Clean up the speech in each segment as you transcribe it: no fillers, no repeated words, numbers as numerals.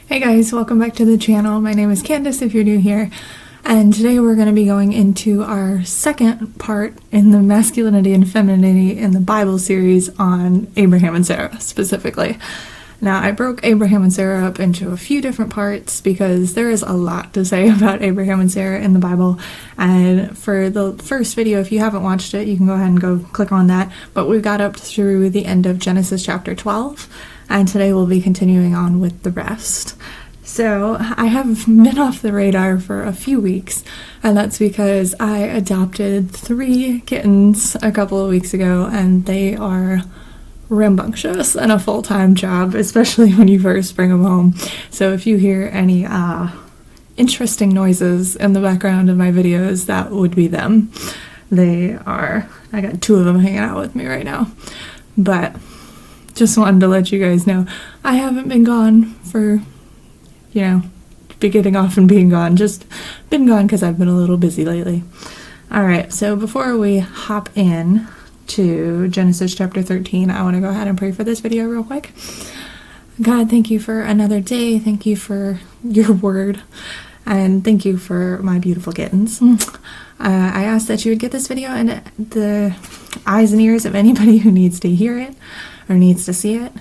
Hey guys, welcome back to the channel. My name is Candice if you're new here, and today we're going to be going into our second part in the Masculinity and Femininity in the Bible series on Abraham and Sarah specifically. Now, I broke Abraham and Sarah up into a few different parts because there is a lot to say about Abraham and Sarah in the Bible, and for the first video, if you haven't watched it, you can go ahead and go click on that, but we got up through the end of Genesis chapter 12, and today we'll be continuing on with the rest. So I have been off the radar for a few weeks, and that's because I adopted 3 kittens a couple of weeks ago, and they are rambunctious and a full-time job, especially when you first bring them home. So if you hear any interesting noises in the background of my videos, that would be them. I got 2 of them hanging out with me right now, but just wanted to let you guys know I haven't been gone for, be getting off and being gone. Just been gone because I've been a little busy lately. Alright, so before we hop in to Genesis chapter 13, I want to go ahead and pray for this video real quick. God, thank you for another day. Thank you for your word. And thank you for my beautiful kittens. I ask that you would get this video in the eyes and ears of anybody who needs to hear it or needs to see it.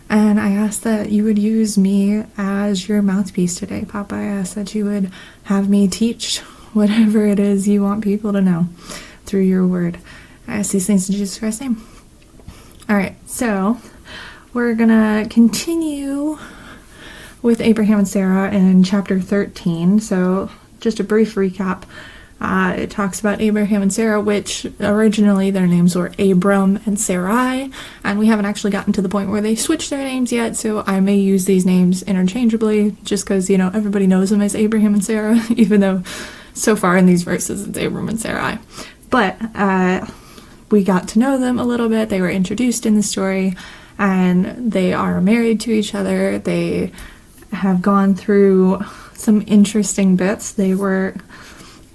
And I ask that you would use me as your mouthpiece today, Papa. I ask that you would have me teach whatever it is you want people to know through your word. I ask these things in Jesus Christ's name. Alright, so we're gonna continue with Abraham and Sarah in chapter 13. So just a brief recap. It talks about Abraham and Sarah, which originally their names were Abram and Sarai, and we haven't actually gotten to the point where they switched their names yet, so I may use these names interchangeably just because, everybody knows them as Abraham and Sarah, even though so far in these verses it's Abram and Sarai. But we got to know them a little bit. They were introduced in the story, and they are married to each other. They have gone through some interesting bits.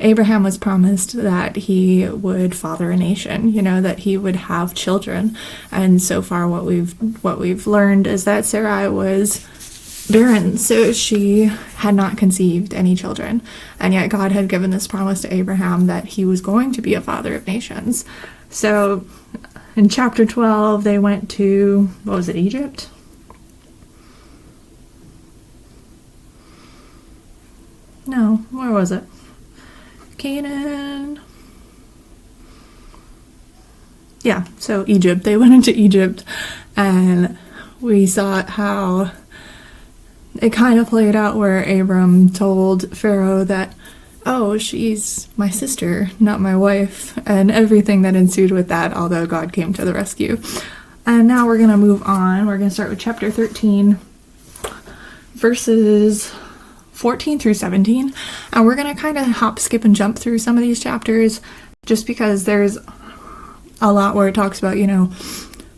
Abraham was promised that he would father a nation, that he would have children. And so far what we've learned is that Sarai was barren, so she had not conceived any children. And yet God had given this promise to Abraham that he was going to be a father of nations. So in chapter 12, they went to, Egypt? No, where was it? Canaan. Yeah, so Egypt. They went into Egypt, and we saw how it kind of played out where Abram told Pharaoh that, oh, she's my sister, not my wife, and everything that ensued with that, although God came to the rescue. And now we're going to move on. We're going to start with chapter 13, verses 14 through 17, and we're going to kind of hop, skip, and jump through some of these chapters just because there's a lot where it talks about,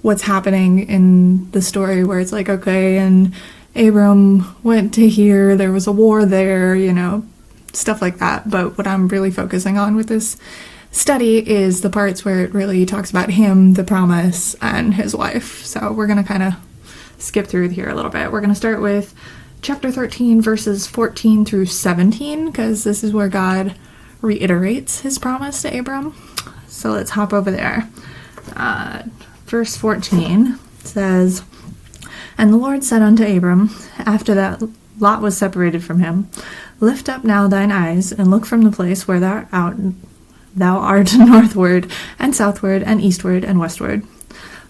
what's happening in the story where it's like, okay, and Abram went to here, there was a war there, stuff like that. But what I'm really focusing on with this study is the parts where it really talks about him, the promise, and his wife. So we're going to kind of skip through here a little bit. We're going to start with chapter 13, verses 14 through 17, because this is where God reiterates his promise to Abram. So let's hop over there. Verse 14 says, And the Lord said unto Abram, after that Lot was separated from him, Lift up now thine eyes, and look from the place where thou art northward, and southward, and eastward, and westward.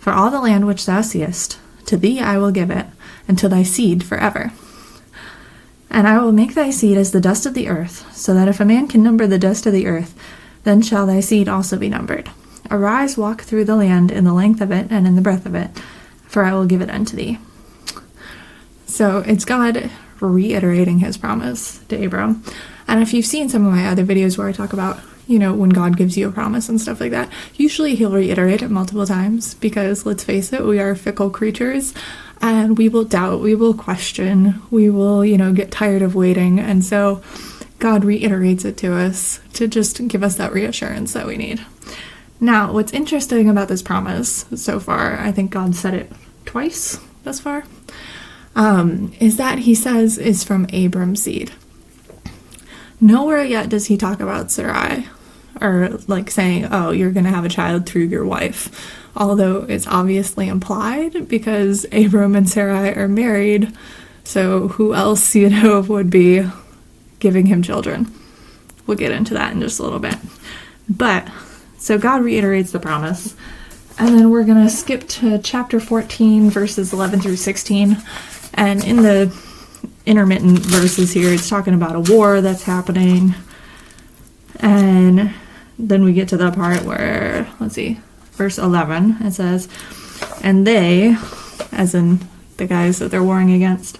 For all the land which thou seest, to thee I will give it, and to thy seed forever. And I will make thy seed as the dust of the earth, so that if a man can number the dust of the earth, then shall thy seed also be numbered. Arise, walk through the land in the length of it and in the breadth of it, for I will give it unto thee. So it's God reiterating his promise to Abram. And if you've seen some of my other videos where I talk about, when God gives you a promise and stuff like that, usually he'll reiterate it multiple times because, let's face it, we are fickle creatures. And we will doubt, we will question, we will, get tired of waiting. And so God reiterates it to us to just give us that reassurance that we need. Now, what's interesting about this promise so far, I think God said it twice thus far, is that he says is from Abram's seed. Nowhere yet does he talk about Sarai, or like saying, oh, you're going to have a child through your wife. Although it's obviously implied because Abram and Sarai are married, so who else, would be giving him children? We'll get into that in just a little bit. But, so God reiterates the promise, and then we're going to skip to chapter 14, verses 11 through 16, and in the intermittent verses here, it's talking about a war that's happening, and then we get to the part where, let's see, verse 11, it says, and they, as in the guys that they're warring against,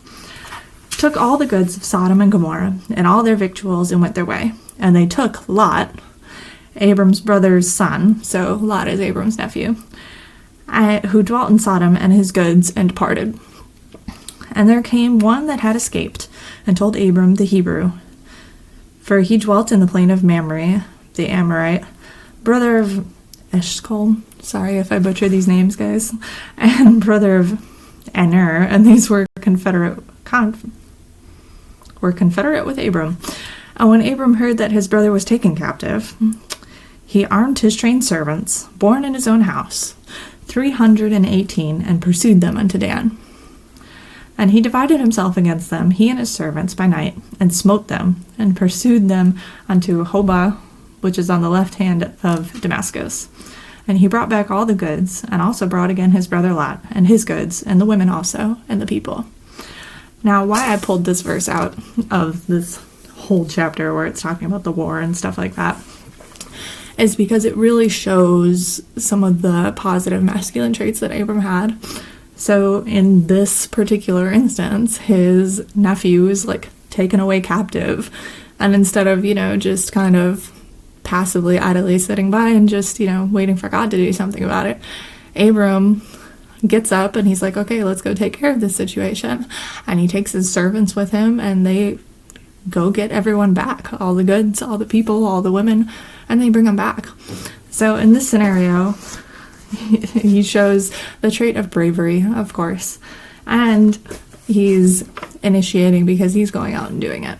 took all the goods of Sodom and Gomorrah, and all their victuals, and went their way. And they took Lot, Abram's brother's son, so Lot is Abram's nephew, who dwelt in Sodom, and his goods, and departed. And there came one that had escaped, and told Abram the Hebrew, for he dwelt in the plain of Mamre, the Amorite, brother of Eshcol, sorry if I butcher these names, guys, and brother of Aner, and these were confederate with Abram. And when Abram heard that his brother was taken captive, he armed his trained servants, born in his own house, 318, and pursued them unto Dan. And he divided himself against them, he and his servants, by night, and smote them, and pursued them unto Hobah, which is on the left hand of Damascus. And he brought back all the goods, and also brought again his brother Lot, and his goods, and the women also, and the people. Now, why I pulled this verse out of this whole chapter where it's talking about the war and stuff like that is because it really shows some of the positive masculine traits that Abram had. So in this particular instance, his nephew is like taken away captive, and instead of, just kind of passively, idly sitting by and just, waiting for God to do something about it, Abram gets up and he's like, okay, let's go take care of this situation. And he takes his servants with him, and they go get everyone back, all the goods, all the people, all the women, and they bring them back. So in this scenario, he shows the trait of bravery, of course, and he's initiating because he's going out and doing it.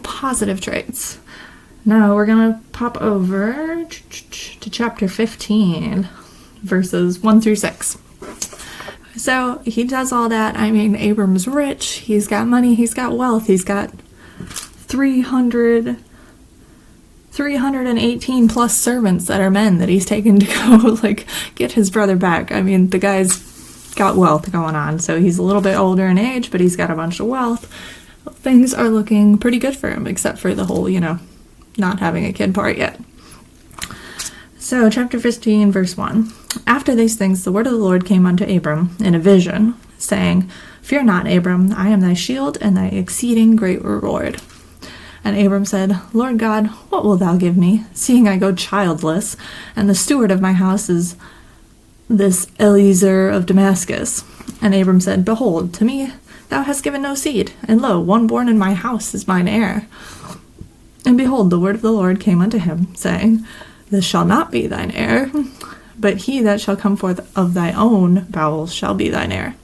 Positive traits. Now we're going to pop over to chapter 15, verses 1 through 6. So he does all that. I mean, Abram's rich, he's got money, he's got wealth, he's got 318 plus servants that are men that he's taken to go, get his brother back. I mean, the guy's got wealth going on, so he's a little bit older in age, but he's got a bunch of wealth. Things are looking pretty good for him, except for the whole, not having a kid part yet. So, chapter 15, verse 1. After these things, the word of the Lord came unto Abram in a vision, saying, Fear not, Abram, I am thy shield and thy exceeding great reward. And Abram said, Lord God, what wilt thou give me, seeing I go childless, and the steward of my house is this Eliezer of Damascus? And Abram said, Behold, to me thou hast given no seed, and lo, one born in my house is mine heir. And behold, the word of the Lord came unto him, saying, This shall not be thine heir, but he that shall come forth of thy own bowels shall be thine heir.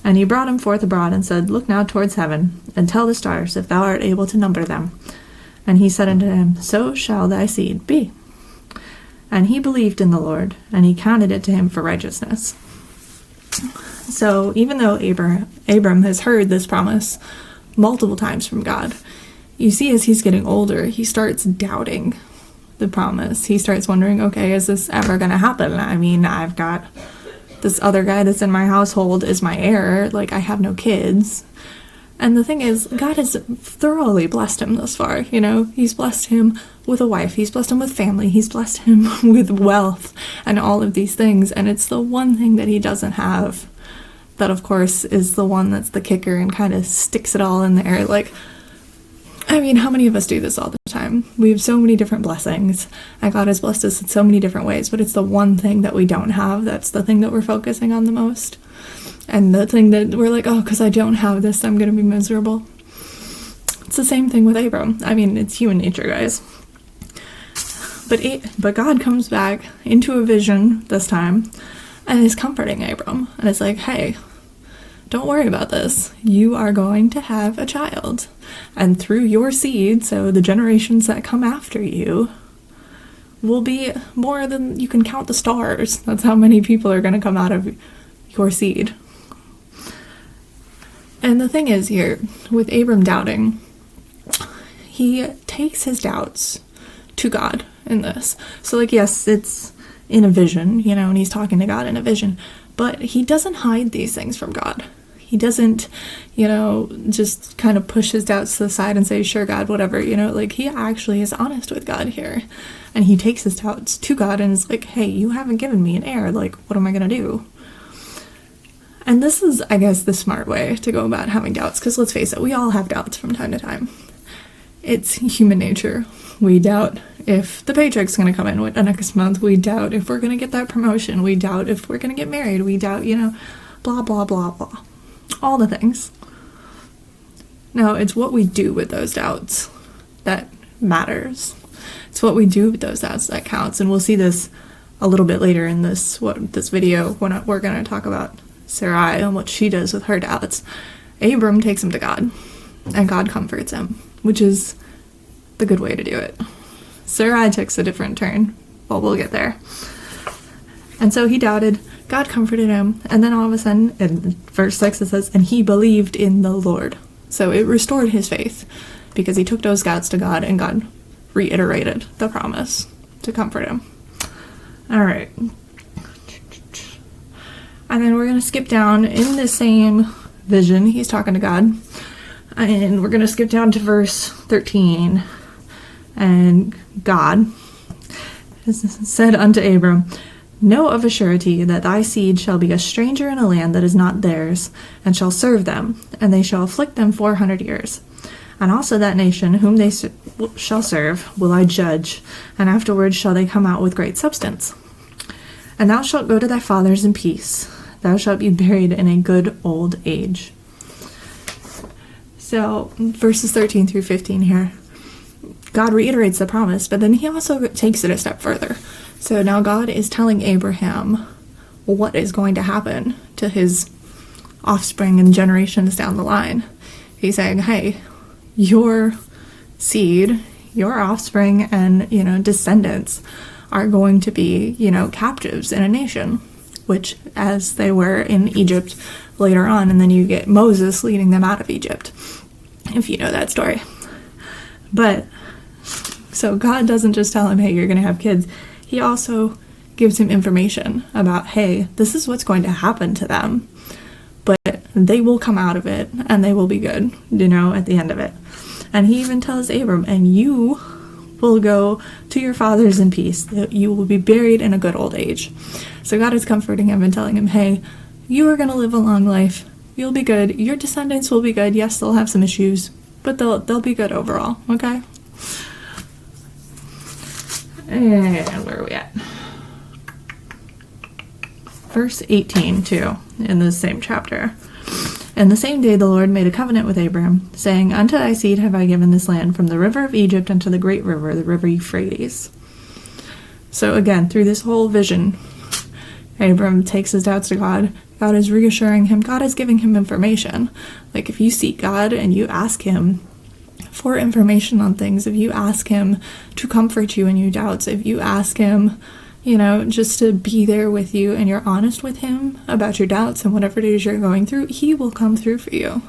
And he brought him forth abroad, and said, Look now towards heaven, and tell the stars, if thou art able to number them. And he said unto him, So shall thy seed be. And he believed in the Lord, and he counted it to him for righteousness. So even though Abram has heard this promise multiple times from God, you see as he's getting older, he starts doubting the promise. He starts wondering, okay, is this ever going to happen? I mean, I've got this other guy that's in my household is my heir. I have no kids. And the thing is, God has thoroughly blessed him thus far. He's blessed him with a wife. He's blessed him with family. He's blessed him with wealth and all of these things. And it's the one thing that he doesn't have that, of course, is the one that's the kicker and kind of sticks it all in there. How many of us do this all the time? We have so many different blessings, and God has blessed us in so many different ways, but it's the one thing that we don't have that's the thing that we're focusing on the most. And the thing that we're like, oh, because I don't have this, I'm going to be miserable. It's the same thing with Abram. It's human nature, guys. But God comes back into a vision this time, and is comforting Abram. And it's like, hey, don't worry about this. You are going to have a child. And through your seed, so the generations that come after you, will be more than you can count the stars. That's how many people are going to come out of your seed. And the thing is here, with Abram doubting, he takes his doubts to God in this. So, like, yes, it's in a vision, you know, and he's talking to God in a vision, but he doesn't hide these things from God. He doesn't, you know, just kind of push his doubts to the side and say, sure, God, whatever, you know, like, he actually is honest with God here. And he takes his doubts to God and is like, hey, you haven't given me an heir. Like, what am I going to do? And this is, I guess, the smart way to go about having doubts, because let's face it, we all have doubts from time to time. It's human nature. We doubt if the paycheck's going to come in next month. We doubt if we're going to get that promotion. We doubt if we're going to get married. We doubt, you know, blah, blah, blah, blah. All the things. Now, it's what we do with those doubts that matters. It's what we do with those doubts that counts. And we'll see this a little bit later in this video when we're going to talk about Sarai and what she does with her doubts. Abram takes him to God, and God comforts him, which is the good way to do it. Sarai takes a different turn, but we'll get there. And so he doubted, God comforted him, and then all of a sudden, in verse 6 it says, and he believed in the Lord. So it restored his faith, because he took those doubts to God, and God reiterated the promise to comfort him. Alright. And then we're going to skip down in the same vision. He's talking to God. And we're going to skip down to verse 13. And God said unto Abram, know of a surety that thy seed shall be a stranger in a land that is not theirs, and shall serve them, and they shall afflict them 400 years. And also that nation whom they shall serve will I judge, and afterwards shall they come out with great substance. And thou shalt go to thy fathers in peace. Thou shalt be buried in a good old age. So, verses 13 through 15 here. God reiterates the promise, but then he also takes it a step further. So now God is telling Abraham what is going to happen to his offspring and generations down the line. He's saying, hey, your seed, your offspring, and, you know, descendants are going to be, you know, captives in a nation, which, as they were in Egypt later on, and then you get Moses leading them out of Egypt, if you know that story. But, so God doesn't just tell him, hey, you're going to have kids. He also gives him information about, hey, this is what's going to happen to them, but they will come out of it, and they will be good, you know, at the end of it. And he even tells Abram, and you will go to your fathers in peace. You will be buried in a good old age. So God is comforting him and telling him, hey, you are going to live a long life. You'll be good. Your descendants will be good. Yes, they'll have some issues, but they'll be good overall, okay? And where are we at? Verse 18, too, in the same chapter. And the same day the Lord made a covenant with Abram, saying, unto thy seed have I given this land, from the river of Egypt unto the great river, the river Euphrates. So again, through this whole vision, Abram takes his doubts to God. God is reassuring him. God is giving him information. Like, if you seek God and you ask him for information on things, if you ask him to comfort you in your doubts, if you ask him, you know, just to be there with you, and you're honest with him about your doubts and whatever it is you're going through, he will come through for you.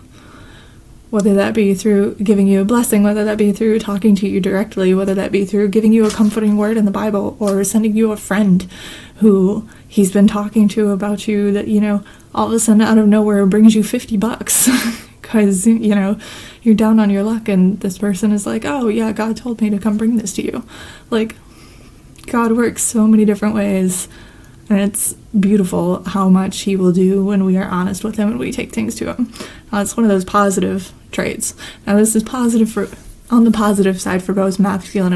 Whether that be through giving you a blessing, whether that be through talking to you directly, whether that be through giving you a comforting word in the Bible, or sending you a friend who he's been talking to about you that, you know, all of a sudden out of nowhere brings you $50 because, you know, you're down on your luck, and this person is like, oh yeah, God told me to come bring this to you. Like, God works so many different ways, and it's beautiful how much he will do when we are honest with him and we take things to him. It's one of those positive traits. Now, this is positive on the positive side for both masculine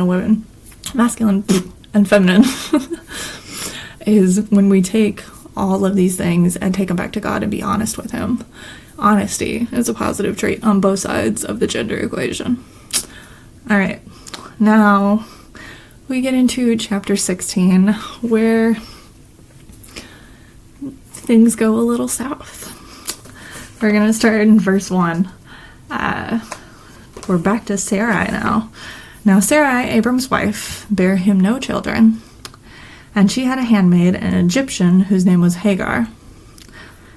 and feminine, is when we take all of these things and take them back to God and be honest with him. Honesty is a positive trait on both sides of the gender equation. All right, now we get into chapter 16, where things go a little south. we're going to start in verse 1. We're back to Sarai now. Now Sarai, Abram's wife, bare him no children, and she had a handmaid, an Egyptian, whose name was Hagar.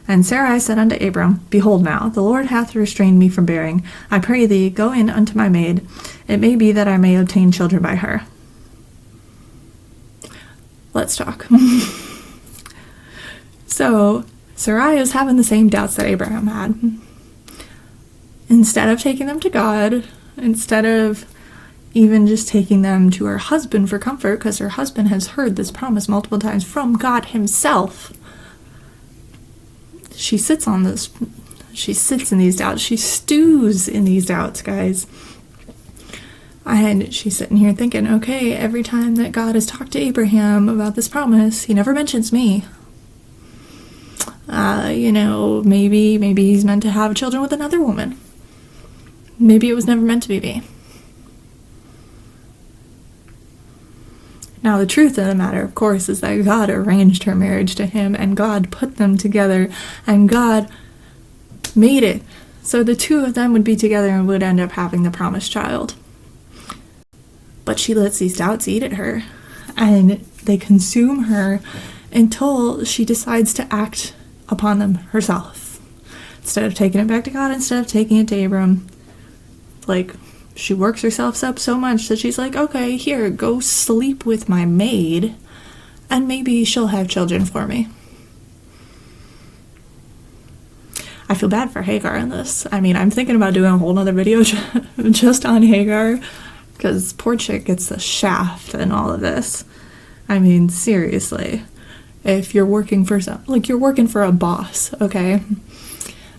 And Sarai said unto Abram, Behold now, the Lord hath restrained me from bearing. I pray thee, go in unto my maid. It may be that I may obtain children by her. Let's talk. So, Sarai is having the same doubts that Abraham had. Instead of taking them to God, instead of even just taking them to her husband for comfort, because her husband has heard this promise multiple times from God himself, she sits in these doubts. She stews in these doubts, guys. And she's sitting here thinking, okay, every time that God has talked to Abraham about this promise, he never mentions me. Maybe he's meant to have children with another woman. Maybe it was never meant to be me. Now, the truth of the matter, of course, is that God arranged her marriage to him, and God put them together, and God made it so the two of them would be together and would end up having the promised child. But she lets these doubts eat at her, and they consume her until she decides to act upon them herself. Instead of taking it back to God, instead of taking it to Abram, she works herself up so much that she's like, okay, here, go sleep with my maid, and maybe she'll have children for me. I feel bad for Hagar in this. I mean, I'm thinking about doing a whole nother video just on Hagar, because poor chick gets the shaft in all of this. I mean, seriously. If you're working for you're working for a boss, okay?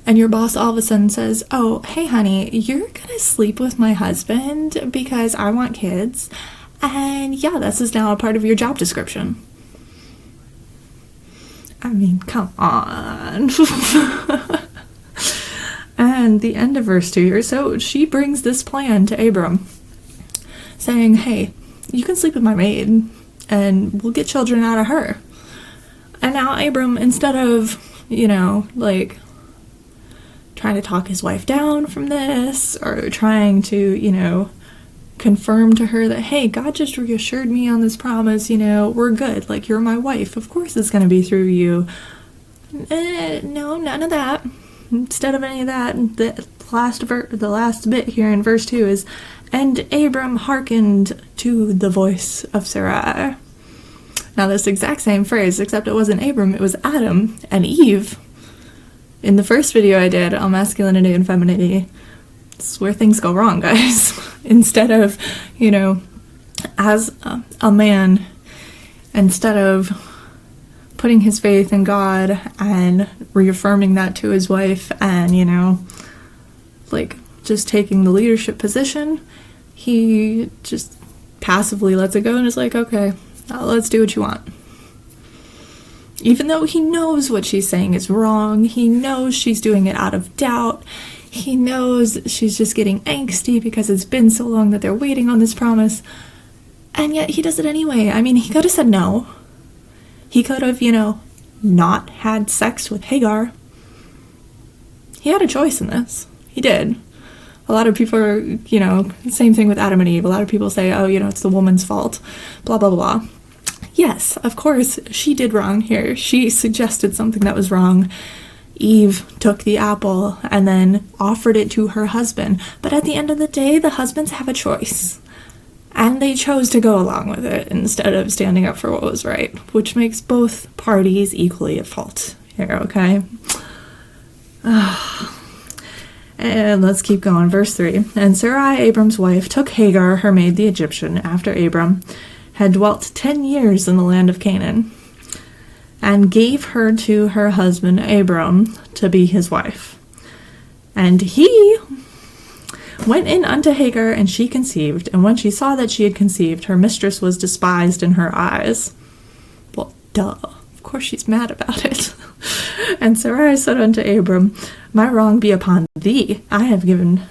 And your boss all of a sudden says, oh, hey, honey, you're gonna sleep with my husband because I want kids. And yeah, this is now a part of your job description. I mean, come on. And the end of verse 2 here, so she brings this plan to Abram, saying, hey, you can sleep with my maid, and we'll get children out of her. And now Abram, instead of, trying to talk his wife down from this, or trying to, confirm to her that, hey, God just reassured me on this promise, we're good, you're my wife, of course it's going to be through you. No, none of that. Instead of any of that, the last bit here in verse 2 is, and Abram hearkened to the voice of Sarai. Now, this exact same phrase, except it wasn't Abram, it was Adam and Eve. In the first video I did on masculinity and femininity, it's where things go wrong, guys. Instead of, as a man, instead of putting his faith in God and reaffirming that to his wife and, just taking the leadership position, he just passively lets it go and is like, okay, let's do what you want. Even though he knows what she's saying is wrong, he knows she's doing it out of doubt, he knows she's just getting angsty because it's been so long that they're waiting on this promise, and yet he does it anyway. I mean, he could have said no. He could have, not had sex with Hagar. He had a choice in this. He did. A lot of people are, same thing with Adam and Eve. A lot of people say, oh, it's the woman's fault, blah, blah, blah. Yes, of course, she did wrong here. She suggested something that was wrong. Eve took the apple and then offered it to her husband. But at the end of the day, the husbands have a choice. And they chose to go along with it instead of standing up for what was right, which makes both parties equally at fault here, okay? And let's keep going. Verse 3. And Sarai, Abram's wife, took Hagar, her maid the Egyptian, after Abram had dwelt 10 years in the land of Canaan, and gave her to her husband Abram to be his wife. And he went in unto Hagar, and she conceived, and when she saw that she had conceived, her mistress was despised in her eyes. Well, duh. Of course she's mad about it. And Sarai said unto Abram, my wrong be upon thee. I have given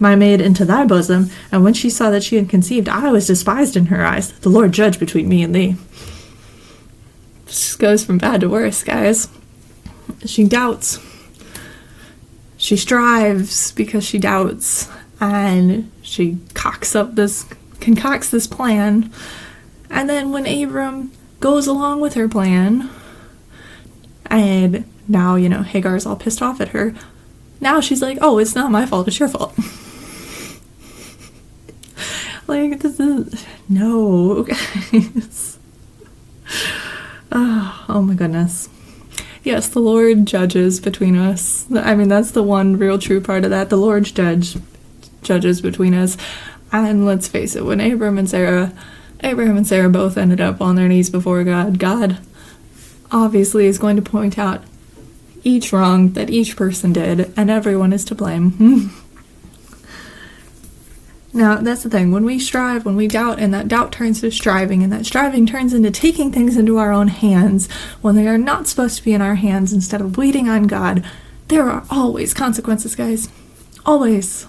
my maid into thy bosom, and when she saw that she had conceived, I was despised in her eyes. The Lord judge between me and thee. This goes from bad to worse, guys. She doubts. she strives because she doubts, and she concocts this plan. And then when Abram goes along with her plan, and now, Hagar's all pissed off at her, now she's like, oh, it's not my fault, it's your fault. Like, this is... No, guys. Oh my goodness. Yes, the Lord judges between us. I mean, that's the one real true part of that. The Lord judges between us. And let's face it, when Abraham and Sarah both ended up on their knees before God, God obviously is going to point out each wrong that each person did, and everyone is to blame. Now, that's the thing. When we strive, when we doubt, and that doubt turns to striving, and that striving turns into taking things into our own hands when they are not supposed to be in our hands, instead of waiting on God, there are always consequences, guys. Always.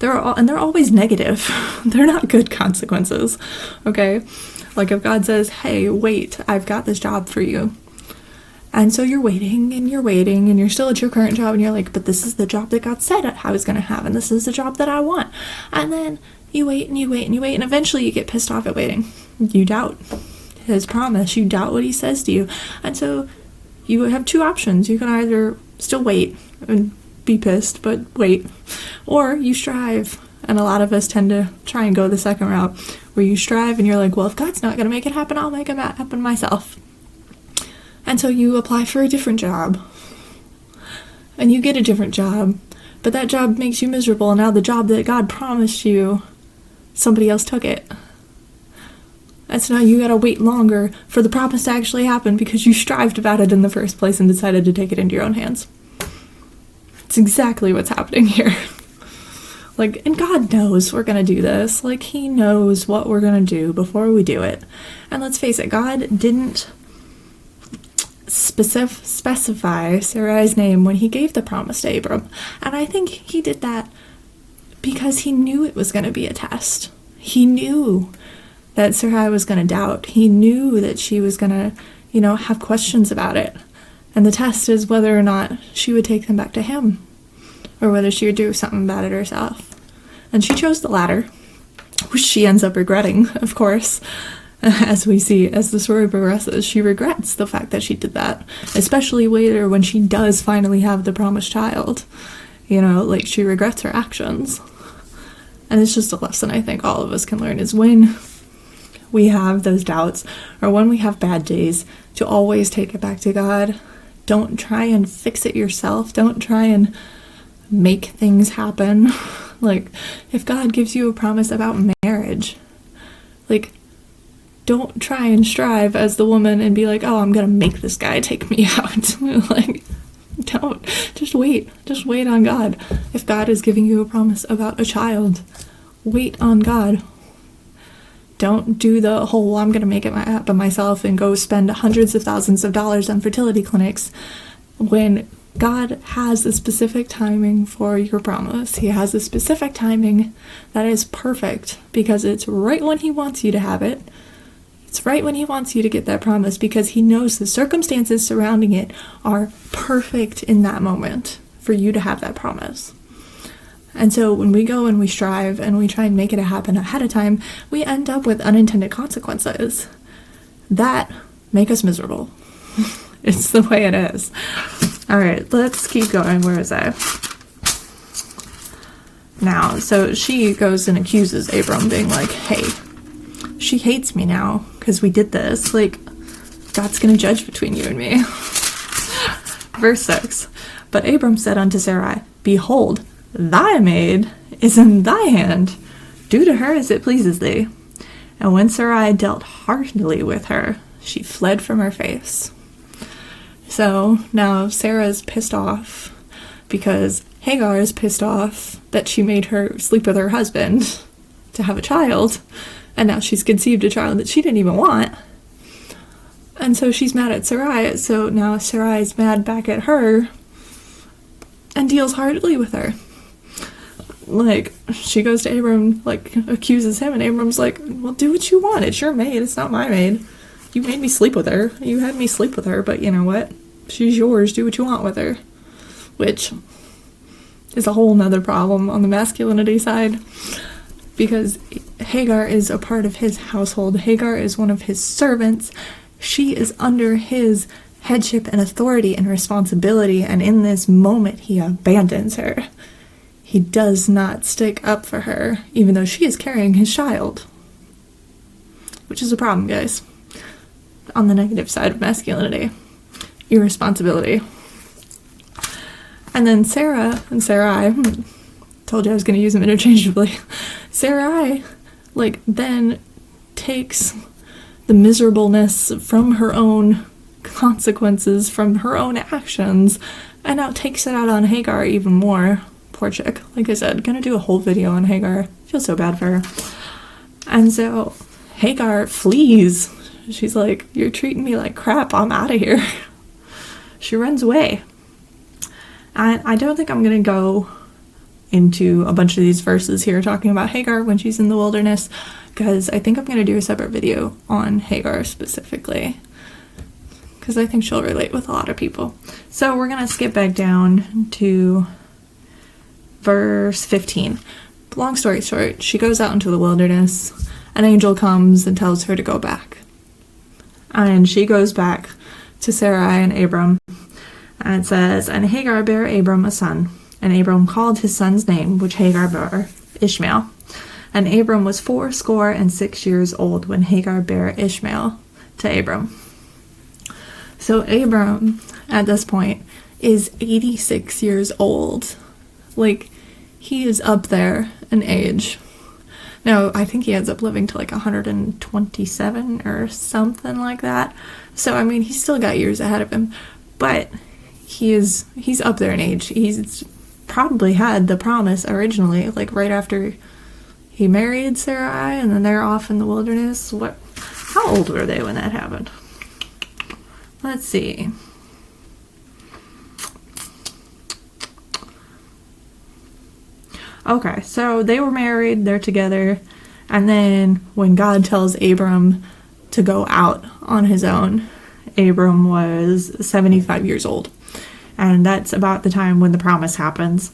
They're always negative. They're not good consequences, okay? Like if God says, hey, wait, I've got this job for you. And so you're waiting, and you're still at your current job, and you're like, but this is the job that God said I was going to have, and this is the job that I want. And then you wait, and you wait, and you wait, and eventually you get pissed off at waiting. You doubt his promise. You doubt what he says to you. And so you have two options. You can either still wait and be pissed, but wait. Or you strive. And a lot of us tend to try and go the second route, where you strive, and you're like, well, if God's not going to make it happen, I'll make it happen myself. And so you apply for a different job, and you get a different job, but that job makes you miserable, and now the job that God promised you, somebody else took it. And so now you gotta wait longer for the promise to actually happen because you strived about it in the first place and decided to take it into your own hands. It's exactly what's happening here. Like, and God knows we're gonna do this. Like, he knows what we're gonna do before we do it. And let's face it, God didn't specify Sarai's name when he gave the promise to Abram. And I think he did that because he knew it was going to be a test. He knew that Sarai was going to doubt. He knew that she was going to, have questions about it. And the test is whether or not she would take them back to him, or whether she would do something about it herself. And she chose the latter, which she ends up regretting, of course. As we see, as the story progresses, she regrets the fact that she did that, especially later when she does finally have the promised child. She regrets her actions. And it's just a lesson I think all of us can learn, is when we have those doubts, or when we have bad days, to always take it back to God. Don't try and fix it yourself. Don't try and make things happen. Like, if God gives you a promise about marriage, don't try and strive as the woman and be like, oh, I'm gonna make this guy take me out. Don't. Just wait. Just wait on God. If God is giving you a promise about a child, wait on God. Don't do the whole, I'm gonna make it happen myself and go spend hundreds of thousands of dollars on fertility clinics, when God has a specific timing for your promise. He has a specific timing that is perfect, because it's right when he wants you to have it. It's right when he wants you to get that promise, because he knows the circumstances surrounding it are perfect in that moment for you to have that promise. And so when we go and we strive and we try and make it happen ahead of time, we end up with unintended consequences that make us miserable. It's the way it is. All right, let's keep going. Where is I? Now, so she goes and accuses Abram, being like, hey, she hates me now because we did this. God's going to judge between you and me. Verse 6. But Abram said unto Sarai, behold, thy maid is in thy hand. Do to her as it pleases thee. And when Sarai dealt hardly with her, she fled from her face. So now Sarah's pissed off because Hagar is pissed off that she made her sleep with her husband to have a child. And now she's conceived a child that she didn't even want. And so she's mad at Sarai. So now Sarai's mad back at her and deals hardly with her. She goes to Abram, accuses him, and Abram's like, well, do what you want. It's your maid. It's not my maid. You made me sleep with her. You had me sleep with her, but you know what? She's yours. Do what you want with her. Which, is a whole nother problem on the masculinity side, because Hagar is a part of his household. Hagar is one of his servants. She is under his headship and authority and responsibility, and in this moment he abandons her. He does not stick up for her, even though she is carrying his child. Which is a problem, guys. On the negative side of masculinity. Irresponsibility. And then Sarah and Sarai, told you I was going to use them interchangeably. Sarai, then takes the miserableness from her own consequences, from her own actions, and now takes it out on Hagar even more. Poor chick. Like I said, gonna do a whole video on Hagar. Feel so bad for her. And so Hagar flees. She's like, you're treating me like crap, I'm out of here. She runs away. And I don't think I'm gonna go into a bunch of these verses here talking about Hagar when she's in the wilderness, because I think I'm gonna do a separate video on Hagar specifically, because I think she'll relate with a lot of people. So we're gonna skip back down to verse 15. Long story short, she goes out into the wilderness. An angel comes and tells her to go back. And she goes back to Sarai and Abram. And it says, and Hagar bare Abram a son. And Abram called his son's name, which Hagar bare, Ishmael. And Abram was 86 years old when Hagar bare Ishmael to Abram. So Abram, at this point, is 86 years old. He is up there in age. Now, I think he ends up living to 127 or something like that. So, he's still got years ahead of him. But he's up there in age. He's probably had the promise originally, right after he married Sarai, and then they're off in the wilderness. How old were they when that happened? Let's see. Okay, so they were married, they're together, and then when God tells Abram to go out on his own, Abram was 75 years old. And that's about the time when the promise happens.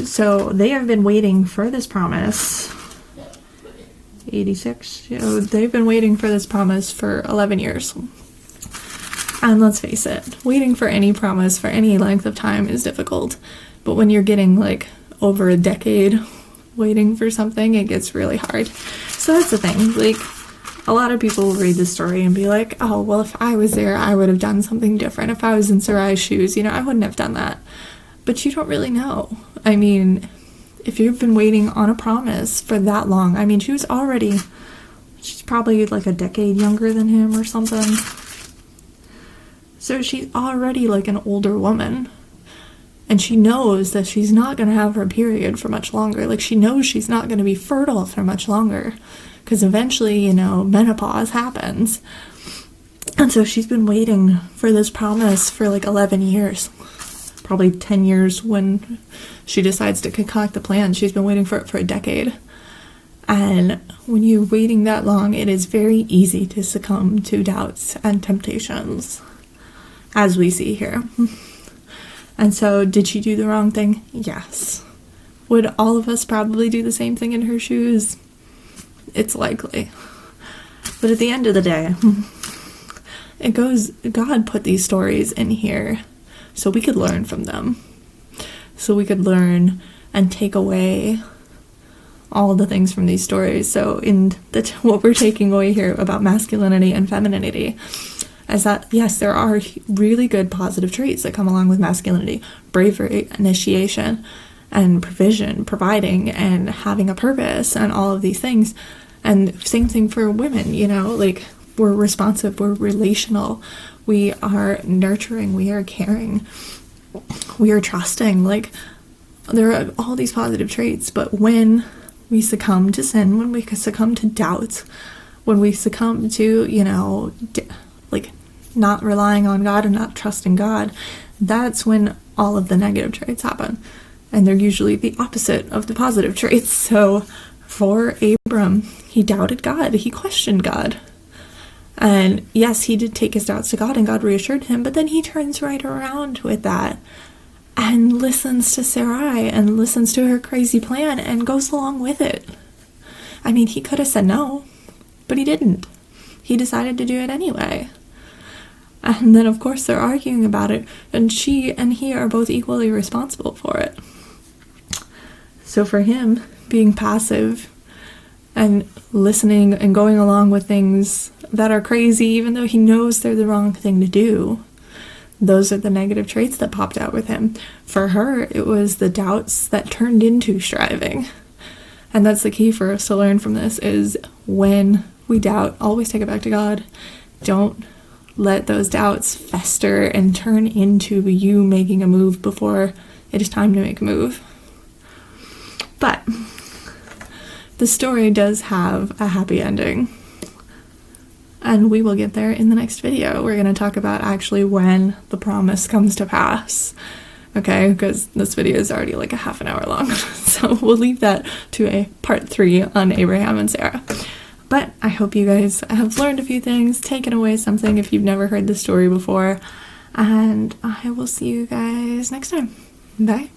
So they have been waiting for this promise. 86? They've been waiting for this promise for 11 years. And let's face it, waiting for any promise for any length of time is difficult. But when you're getting over a decade waiting for something, it gets really hard. So that's the thing. A lot of people will read this story and be like, oh, well, if I was there, I would have done something different. If I was in Sarai's shoes, I wouldn't have done that. But you don't really know. If you've been waiting on a promise for that long, she's probably a decade younger than him or something. So she's already an older woman. And she knows that she's not going to have her period for much longer. She knows she's not going to be fertile for much longer. Because eventually, menopause happens. And so she's been waiting for this promise for 11 years. Probably 10 years when she decides to concoct the plan. She's been waiting for it for a decade. And when you're waiting that long, it is very easy to succumb to doubts and temptations. As we see here. And so, did she do the wrong thing? Yes. Would all of us probably do the same thing in her shoes? It's likely. But at the end of the day, God put these stories in here so we could learn from them. So we could learn and take away all the things from these stories. So what we're taking away here about masculinity and femininity is that, yes, there are really good positive traits that come along with masculinity. Bravery, initiation, and provision, providing, and having a purpose, and all of these things. And same thing for women, we're responsive, we're relational, we are nurturing, we are caring, we are trusting. There are all these positive traits, but when we succumb to sin, when we succumb to doubts, when we succumb to, not relying on God and not trusting God, that's when all of the negative traits happen. And they're usually the opposite of the positive traits. So for Abram, he doubted God. He questioned God. And yes, he did take his doubts to God and God reassured him, but then he turns right around with that and listens to Sarai and listens to her crazy plan and goes along with it. I mean, he could have said no, but he didn't. He decided to do it anyway. And then, of course, they're arguing about it, and she and he are both equally responsible for it. So for him, being passive and listening and going along with things that are crazy, even though he knows they're the wrong thing to do, those are the negative traits that popped out with him. For her, it was the doubts that turned into striving. And that's the key for us to learn from this, is when we doubt, always take it back to God. Don't let those doubts fester and turn into you making a move before it is time to make a move. But the story does have a happy ending. And we will get there in the next video. We're going to talk about actually when the promise comes to pass. Okay, because this video is already like a half an hour long. So we'll leave that to a part 3 on Abraham and Sarah. But I hope you guys have learned a few things, taken away something if you've never heard the story before. And I will see you guys next time. Bye.